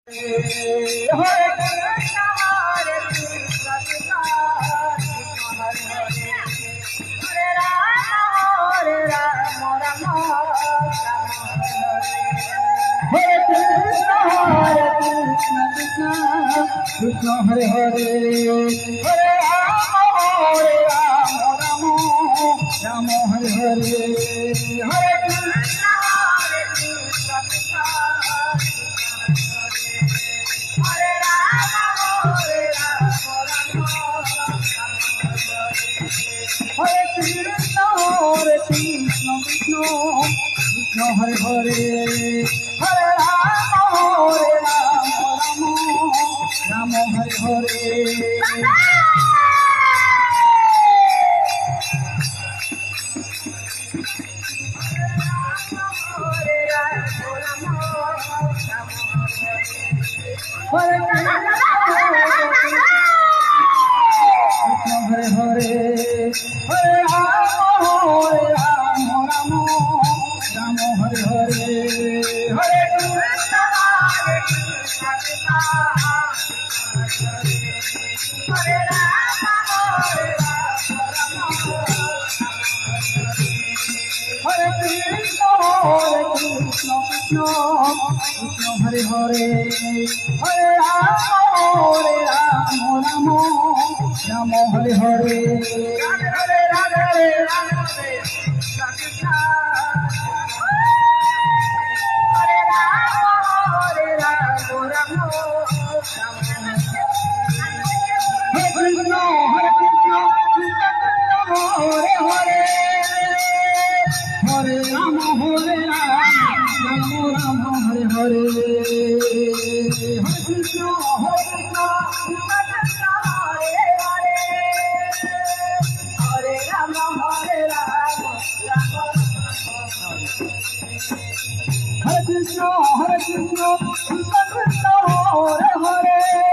Hare Krishna, Hare Krishna, Krishna Krishna, Hare Hare, Hare Rama, Rama Rama, Hare Krishna, Hare Krishna, Krishna Krishna, Hare Hare, Hare Rama, Rama Rama, Hare Hare, Hare Krishna, Hare Krishna, Krishna Hare Rama, Hare Rama, Hare Krishna, Hare Krishna, Krishna Krishna, Hare Hare, Hare Rama, Rama Hare Hare. Hare Hare, Hare Rama, Rama Hare Hare, Hare Krishna, Hare Krishna, Krishna Hare Rama, Hare Krishna, Hare Krishna, Krishna Krishna, Hare Hare, Hare Rama, Rama Hare Hare, Radhe Radhe, Radhe Radhe, Krishna Hare Rama, Rama Hare Krishna, Hare Krishna, Krishna Krishna, Hare Hare, Hare Rama, Rama Hare Hare, Hare Krishna, Hare Krishna, Krishna Krishna, Hare Hare, Hare Rama, Hare Krishna, Hare Krishna, Krishna Krishna, Hare Hare.